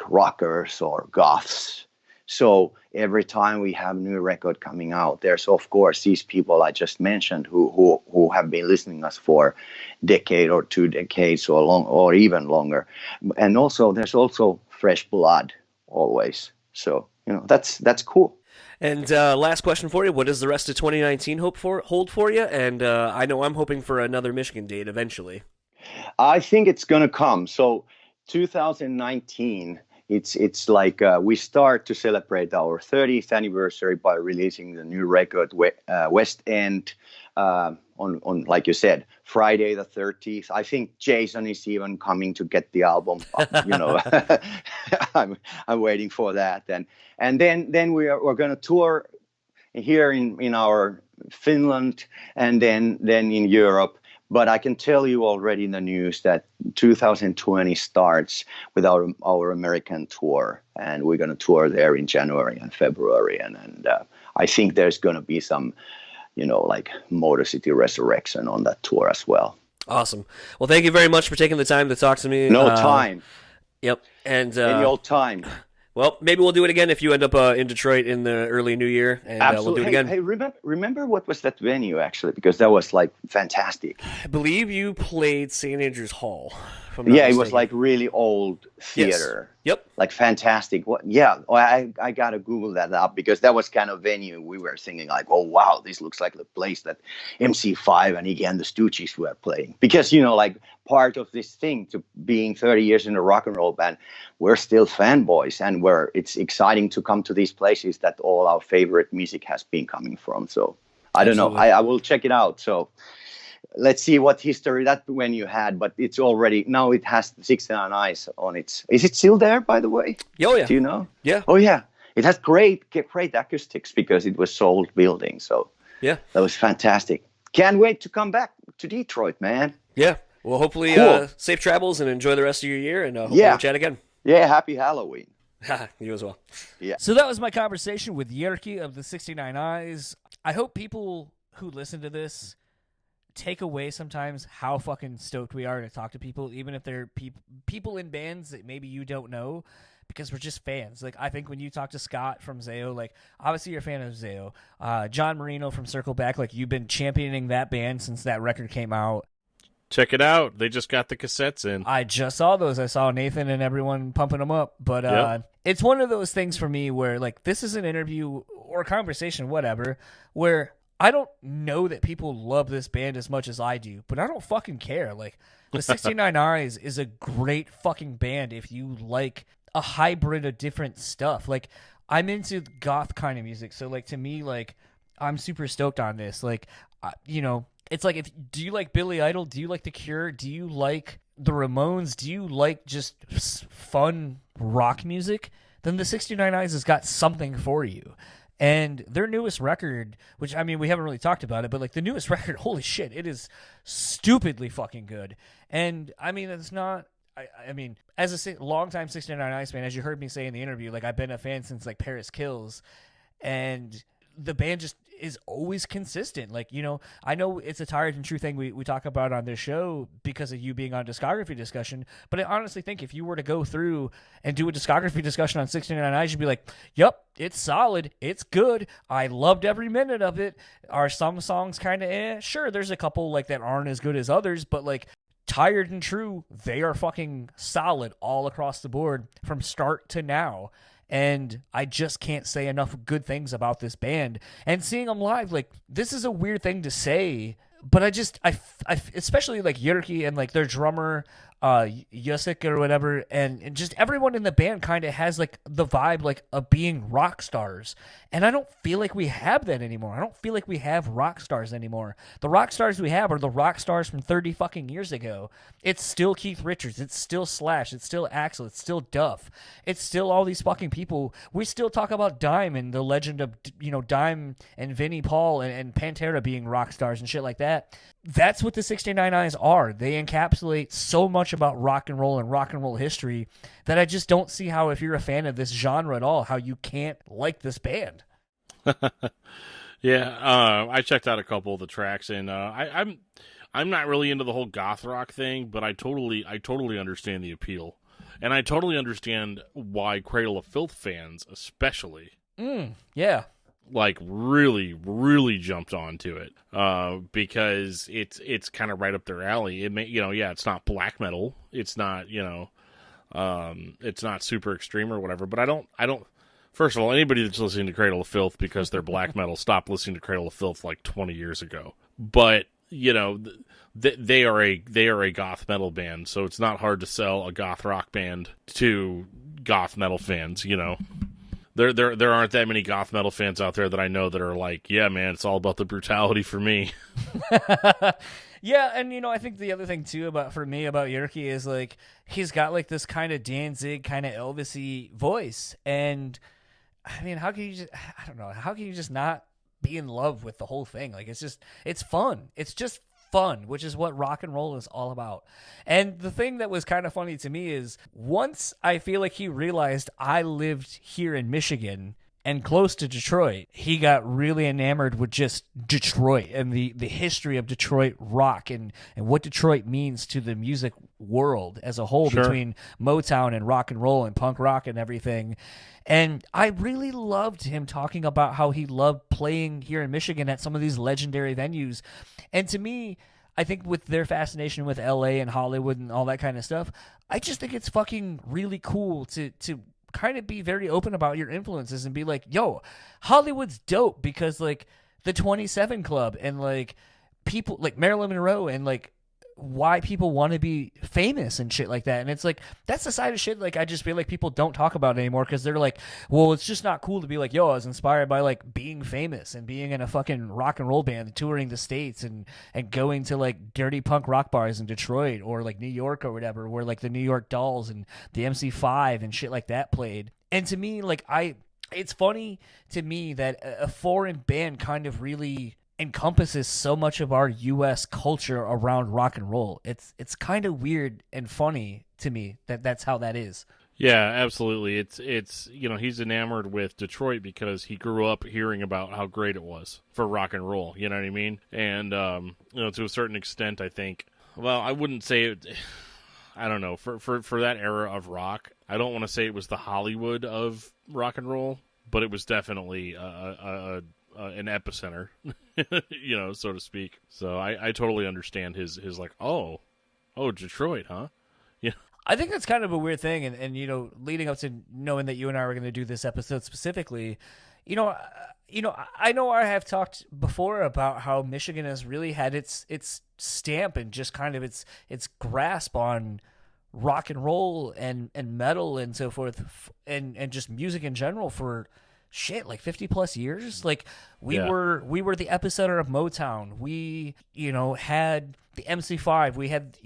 rockers or goths. So every time we have new record coming out, there's of course these people I just mentioned who have been listening us for decade or 2 decades or even longer, and also there's also fresh blood always. So that's cool. And last question for you: what does the rest of 2019 hold for you? And I know I'm hoping for another Michigan date eventually. I think it's gonna come. So 2019. It's like we start to celebrate our 30th anniversary by releasing the new record, West End, on like you said, Friday the 30th. I think Jason is even coming to get the album. I'm waiting for that, and then we're going to tour here in our Finland, and then in Europe. But I can tell you already in the news that 2020 starts with our American tour, and we're going to tour there in January and February, and I think there's going to be some, like Motor City Resurrection on that tour as well. Awesome. Well, thank you very much for taking the time to talk to me. No time. Yep. And any old time. Well, maybe we'll do it again if you end up in Detroit in the early new year, and we'll do it again. Hey, remember what was that venue, actually? Because that was, like, fantastic. I believe you played St. Andrews Hall. Yeah, it was, like, really old theater. Yes. Yep. Like, fantastic. I got to Google that up, because that was kind of venue we were thinking, like, oh, wow, this looks like the place that MC5 and Iggy and the Stooges were playing. Because, like, part of this thing to being 30 years in a rock and roll band, we're still fanboys, and it's exciting to come to these places that all our favorite music has been coming from. So I don't know. I will check it out. So let's see what history that venue had, but it's already, now it has 69 Eyes on it. Is it still there, by the way? Oh, yeah. Do you know? Yeah. Oh, yeah. It has great acoustics because it was sold building. So Yeah. that was fantastic. Can't wait to come back to Detroit, man. Yeah. Well, hopefully Cool. safe travels and enjoy the rest of your year, and hopefully Yeah. we'll chat again. Yeah, happy Halloween. You as well. So that was my conversation with Jyrki of the 69 Eyes. I hope people who listen to this take away sometimes how fucking stoked we are to talk to people, even if they're people in bands that maybe you don't know, because we're just fans. Like, I think when you talk to Scott from Zao, like, obviously you're a fan of Zao. John Marino from Circle Back, like, you've been championing that band since that record came out. Check it out. They just got the cassettes in. I just saw those. I saw Nathan and everyone pumping them up. But Yep. It's one of those things for me where, like, this is an interview or a conversation, whatever, where I don't know that people love this band as much as I do, but I don't fucking care. Like, the 69 Eyes is a great fucking band if you like a hybrid of different stuff. Like, I'm into goth kind of music, so, like, to me, like, I'm super stoked on this. Like, you know, it's like, do you like Billy Idol? Do you like The Cure? Do you like the Ramones? Do you like just fun rock music? Then the 69 Eyes has got something for you. And their newest record, which, I mean, we haven't really talked about it, but, like, the newest record, holy shit, it is stupidly fucking good. And, I mean, it's not, I mean, as a longtime 69 Eyes fan, as you heard me say in the interview, like, I've been a fan since, like, Paris Kills, and the band just is always consistent. Like, you know, I know it's a tired and true thing we talk about on this show because of you being on discography discussion, but I honestly think if you were to go through and do a discography discussion on 69 Eyes, you'd be like, yep, it's solid, it's good, I loved every minute of it. Are some songs kind of sure, there's a couple like that aren't as good as others, but like, tired and true, they are fucking solid all across the board from start to now. And I just can't say enough good things about this band. And seeing them live, like, this is a weird thing to say, but I especially like Jyrki and like their drummer, Heartsick or whatever, and just everyone in the band kind of has like the vibe like of being rock stars. And I don't feel like we have that anymore. I don't feel like we have rock stars anymore. The rock stars we have are the rock stars from 30 fucking years ago. It's still Keith Richards. It's still Slash. It's still Axl. It's still Duff. It's still all these fucking people. We still talk about Dime and the legend of, you know, Dime and Vinnie Paul and Pantera being rock stars and shit like that. That's what the 69 Eyes are. They encapsulate so much about rock and roll history that I just don't see how, if you're a fan of this genre at all, how you can't like this band. Yeah, I checked out a couple of the tracks, and I'm not really into the whole goth rock thing, but I totally understand the appeal, and I totally understand why Cradle of Filth fans, especially, Yeah. like really, really jumped onto it, because it's kind of right up their alley. It may, you know, yeah, it's not black metal, it's not, you know, it's not super extreme or whatever, but I don't. First of all, anybody that's listening to Cradle of Filth because they're black metal, stopped listening to Cradle of Filth like 20 years ago. But, you know, they are a goth metal band, so it's not hard to sell a goth rock band to goth metal fans, you know. There aren't that many goth metal fans out there that I know that are like, yeah, man, it's all about the brutality for me. Yeah, and you know, I think the other thing too about Jyrki is like he's got like this kind of Danzig, kind of Elvis-y voice, and I mean, how can you just, I don't know, how can you just not be in love with the whole thing? Like, it's fun. It's just fun, which is what rock and roll is all about. And the thing that was kind of funny to me is once I feel like he realized I lived here in Michigan and close to Detroit, he got really enamored with just Detroit and the history of Detroit rock and what Detroit means to the music world as a whole, Sure. between Motown and rock and roll and punk rock and everything. And I really loved him talking about how he loved playing here in Michigan at some of these legendary venues. And to me, I think with their fascination with LA and Hollywood and all that kind of stuff, I just think it's fucking really cool to kind of be very open about your influences and be like, yo, Hollywood's dope because like the 27 Club and like people like Marilyn Monroe and like why people want to be famous and shit like that. And it's like, that's the side of shit like I just feel like people don't talk about anymore, because they're like, well, it's just not cool to be like, yo, I was inspired by like being famous and being in a fucking rock and roll band, touring the States and going to like dirty punk rock bars in Detroit or like New York or whatever, where like the New York Dolls and the MC5 and shit like that played. And to me, like, it's funny to me that a foreign band kind of really encompasses so much of our U.S. culture around rock and roll. It's kind of weird and funny to me that that's how that is. Yeah, absolutely. It's he's enamored with Detroit because he grew up hearing about how great it was for rock and roll. You know what I mean? And to a certain extent, I think. Well, I wouldn't say it. I don't know. For that era of rock, I don't want to say it was the Hollywood of rock and roll, but it was definitely an epicenter, so to speak. So I totally understand his like, oh, Detroit, huh? Yeah. I think that's kind of a weird thing, and leading up to knowing that you and I were going to do this episode specifically, I know I have talked before about how Michigan has really had its stamp and just kind of its grasp on rock and roll and metal and so forth, and just music in general for shit, like 50 plus years. Like we were the epicenter of Motown. We, had the MC5, we had,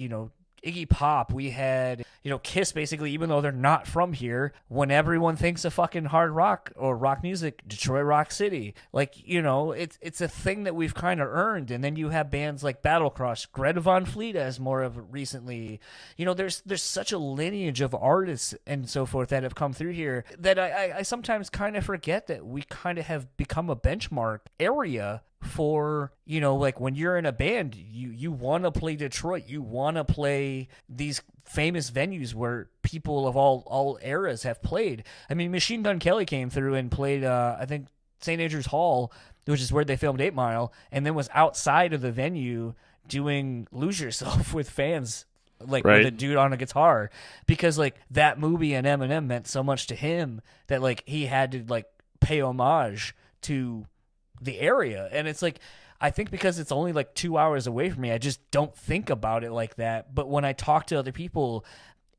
Iggy Pop, we had, Kiss, basically, even though they're not from here. When everyone thinks of fucking hard rock or rock music, Detroit Rock City. Like, it's a thing that we've kind of earned. And then you have bands like Battlecross, Greta Van Fleet as more of recently. There's such a lineage of artists and so forth that have come through here that I sometimes kind of forget that we kind of have become a benchmark area for, like when you're in a band, you want to play Detroit, you want to play these famous venues where people of all eras have played. I mean, Machine Gun Kelly came through and played, I think, St. Andrews Hall, which is where they filmed 8 Mile, and then was outside of the venue doing Lose Yourself with fans, like with a dude on a guitar, because like that movie and Eminem meant so much to him that like he had to like pay homage to the area. And it's like, I think because it's only like 2 hours away from me, I just don't think about it like that. But when I talk to other people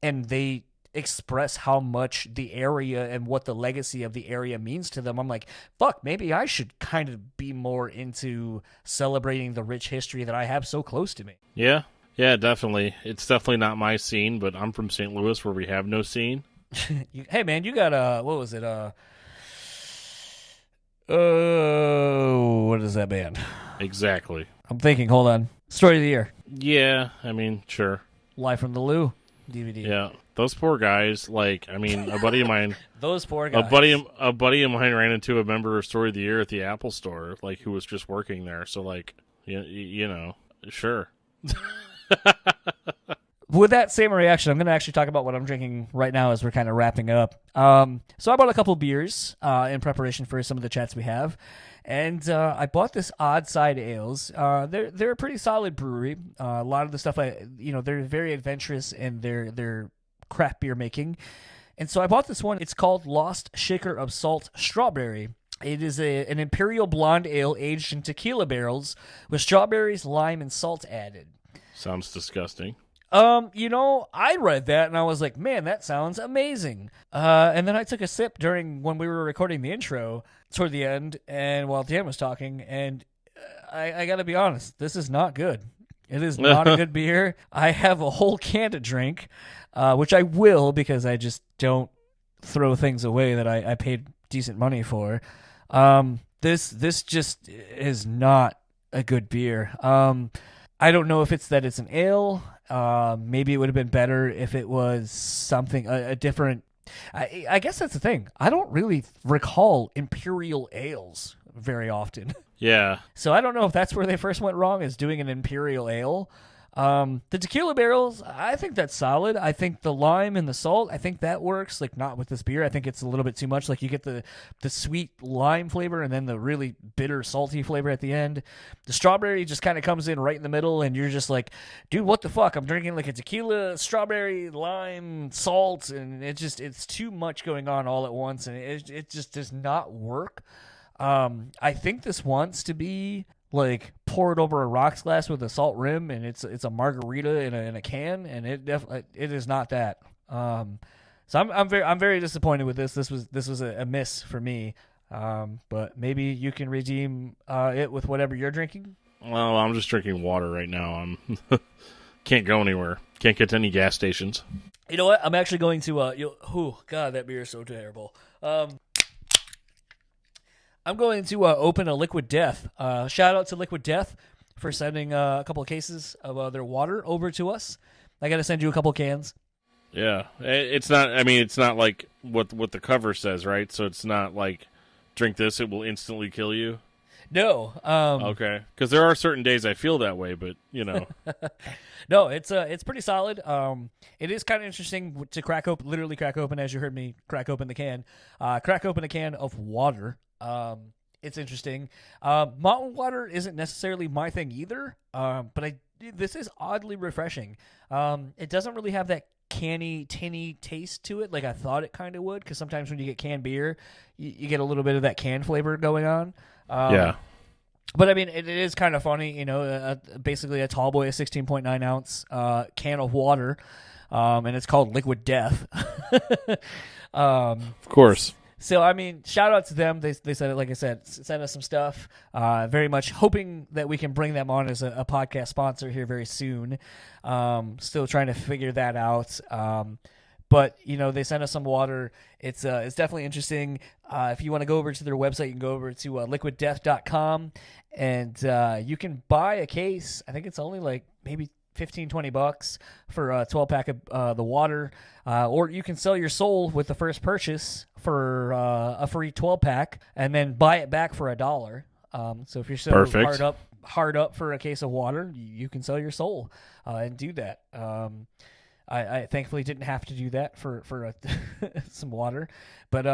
and they express how much the area and what the legacy of the area means to them, I'm like, fuck, maybe I should kind of be more into celebrating the rich history that I have so close to me. Yeah, definitely. It's definitely not my scene, but I'm from St. Louis where we have no scene. Hey man, you got what was it, what is that band? Exactly. I'm thinking, hold on. Story of the Year. Yeah, I mean, sure. Live from the Lou DVD. Yeah, those poor guys. Like, I mean, a buddy of mine. Those poor guys. A buddy of mine ran into a member of Story of the Year at the Apple Store, like who was just working there. So, like, sure. With that same reaction, I'm going to actually talk about what I'm drinking right now as we're kind of wrapping up. So I bought a couple beers in preparation for some of the chats we have. And I bought this Odd Side Ales. They're a pretty solid brewery. A lot of the stuff, they're very adventurous in their craft beer making. And so I bought this one. It's called Lost Shaker of Salt Strawberry. It is an imperial blonde ale aged in tequila barrels with strawberries, lime, and salt added. Sounds disgusting. I read that and I was like, man, that sounds amazing. And then I took a sip when we were recording the intro toward the end, and while Dan was talking, and I gotta be honest, this is not good. It is not a good beer. I have a whole can to drink, which I will because I just don't throw things away that I paid decent money for. This just is not a good beer. I don't know if it's that it's an ale. Maybe it would have been better if it was something a different. I guess that's the thing. I don't really recall imperial ales very often. Yeah. So I don't know if that's where they first went wrong, is doing an imperial ale. The tequila barrels, I think that's solid. I think the lime and the salt, I think that works. Like, not with this beer. I think it's a little bit too much. Like, you get the sweet lime flavor and then the really bitter, salty flavor at the end. The strawberry just kind of comes in right in the middle, and you're just like, dude, what the fuck? I'm drinking like a tequila, strawberry, lime, salt, and it's too much going on all at once, and it just does not work. I think this wants to be like pour it over a rocks glass with a salt rim, and it's a margarita in a can, and it is not that. So I'm very disappointed with this. This was a miss for me. But maybe you can redeem it with whatever you're drinking. Well, I'm just drinking water right now. I'm can't go anywhere. Can't get to any gas stations. You know what? I'm actually going to. God, that beer is so terrible. I'm going to open a Liquid Death. Shout out to Liquid Death for sending a couple of cases of their water over to us. I got to send you a couple cans. Yeah, it's not. I mean, it's not like what the cover says, right? So it's not like drink this; it will instantly kill you. No. Okay, because there are certain days I feel that way, but you know. No, it's pretty solid. It is kind of interesting to literally crack open, as you heard me crack open the can. Crack open a can of water. It's interesting. Mountain water isn't necessarily my thing either. But this is oddly refreshing. It doesn't really have that canny, tinny taste to it like I thought it kind of would, because sometimes when you get canned beer, you get a little bit of that can flavor going on. Yeah. But I mean, it is kind of funny, you know, basically a tall boy, a 16.9 ounce can of water, and it's called Liquid Death. Of course. So, I mean, shout out to them. They said it, like I said, sent us some stuff. Very much hoping that we can bring them on as a podcast sponsor here very soon. Still trying to figure that out. But, you know, they sent us some water. It's definitely interesting. If you want to go over to their website, you can go over to liquiddeath.com, and you can buy a case. I think it's only like maybe $15-20 for a 12-pack of the water. Or you can sell your soul with the first purchase for a free 12-pack and then buy it back for $1. So if you're so Perfect. hard up for a case of water, you can sell your soul and do that. I thankfully didn't have to do that for some water, but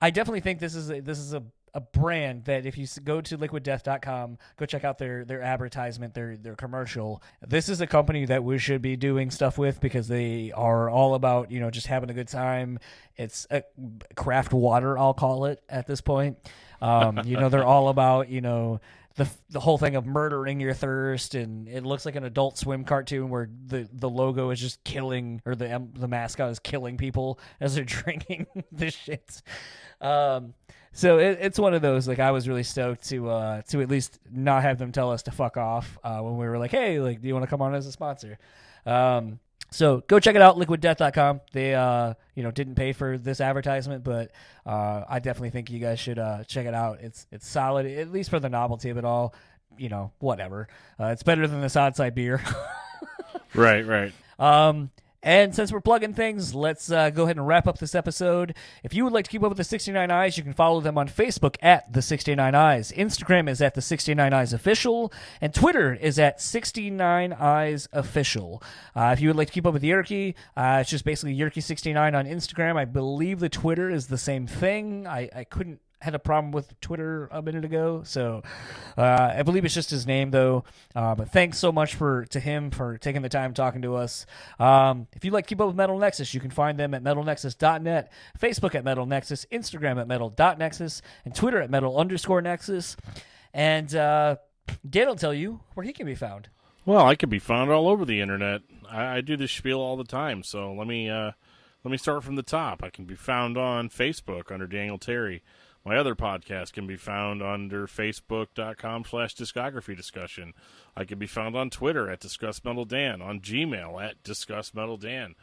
I definitely think this is a brand that if you go to liquiddeath.com, go check out their advertisement, their commercial. This is a company that we should be doing stuff with because they are all about, you know, just having a good time. It's a craft water, I'll call it at this point. You know, they're all about, you know, the whole thing of murdering your thirst, and it looks like an Adult Swim cartoon where the logo is just killing, or the mascot is killing people as they're drinking this shit. So it's one of those, like, I was really stoked to at least not have them tell us to fuck off when we were like, hey, like, do you want to come on as a sponsor? So go check it out, liquiddeath.com. They, you know, didn't pay for this advertisement, but I definitely think you guys should check it out. It's solid, at least for the novelty of it all. You know, whatever. It's better than the Southside beer. Right. And since we're plugging things, let's go ahead and wrap up this episode. If you would like to keep up with the 69 Eyes, you can follow them on Facebook at the 69 Eyes. Instagram is at the 69 Eyes Official, and Twitter is at 69 Eyes Official. If you would like to keep up with Jyrki, it's just basically Jyrki69 on Instagram. I believe the Twitter is the same thing. I had a problem with Twitter a minute ago, so I believe it's just his name, though. But thanks so much to him for taking the time talking to us. If you'd like to keep up with Metal Nexus, you can find them at metalnexus.net, Facebook at Metal Nexus, Instagram at metal.nexus, and Twitter at metal_nexus. And Dan will tell you where he can be found. Well, I can be found all over the internet. I do this spiel all the time, so let me start from the top. I can be found on Facebook under Daniel Terry. My other podcast can be found under facebook.com/discography discussion. I can be found on Twitter at DiscussMetalDan, on Gmail at DiscussMetalDan.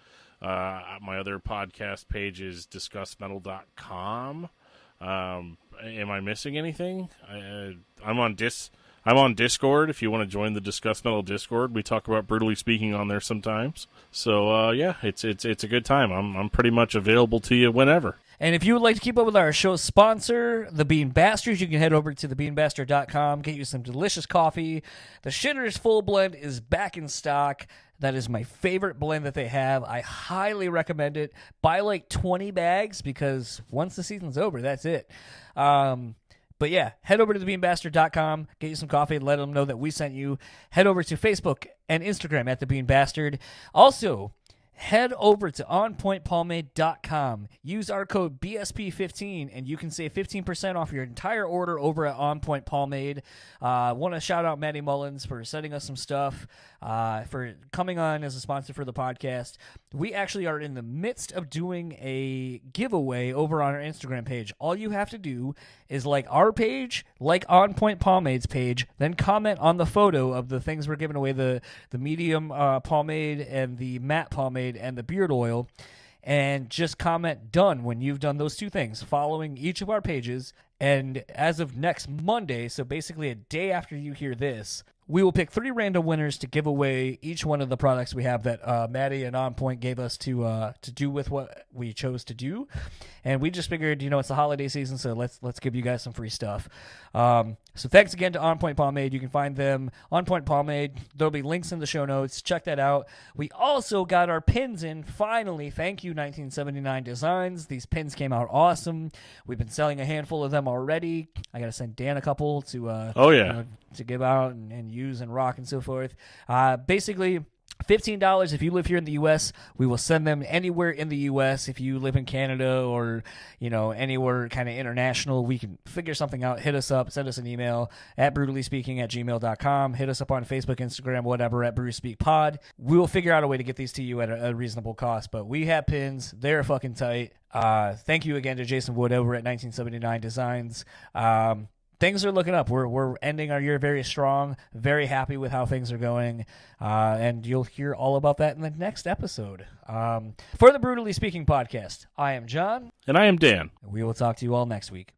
My other podcast page is DiscussMetal.com. Am I missing anything? I'm on Discord. If you want to join the Discuss Metal Discord, we talk about Brewtally Speaking on there sometimes. So yeah, it's a good time. I'm pretty much available to you whenever. And if you would like to keep up with our show's sponsor, The Bean Bastards, you can head over to thebeanbastard.com, get you some delicious coffee. The Shitter's Full Blend is back in stock. That is my favorite blend that they have. I highly recommend it. Buy like 20 bags because once the season's over, that's it. But yeah, head over to thebeanbastard.com, get you some coffee, and let them know that we sent you. Head over to Facebook and Instagram at The Bean Bastard. Also, head over to onpointpomade.com. Use our code BSP15 and you can save 15% off your entire order over at On Point Pomade. Want to shout out Maddie Mullins for sending us some stuff, for coming on as a sponsor for the podcast. We actually are in the midst of doing a giveaway over on our Instagram page. All you have to do is like our page, like On Point Pomade's page, then comment on the photo of the things we're giving away, the medium pomade and the matte pomade and the beard oil, and just comment done when you've done those two things, following each of our pages. And as of next Monday, so basically a day after you hear this, we will pick 3 random winners to give away each one of the products we have that Maddie and On Point gave us to do with what we chose to do. And we just figured, it's the holiday season, so let's give you guys some free stuff. So thanks again to On Point Pomade. You can find them On Point Pomade. There'll be links in the show notes. Check that out. We also got our pins in, finally. Thank you, 1979 Designs. These pins came out awesome. We've been selling a handful of them already. I got to send Dan a couple to to give out and use and rock and so forth. Basically, $15 if you live here in the U.S. We will send them anywhere in the U.S. If you live in Canada or, anywhere kind of international, we can figure something out. Hit us up. Send us an email at BREWtallyspeaking@gmail.com. Hit us up on Facebook, Instagram, whatever, at BrewSpeakPod. We will figure out a way to get these to you at a reasonable cost. But we have pins. They're fucking tight. Thank you again to Jason Wood over at 1979 Designs. Things are looking up. We're ending our year very strong, very happy with how things are going, and you'll hear all about that in the next episode. For the Brewtally Speaking Podcast, I am John. And I am Dan. We will talk to you all next week.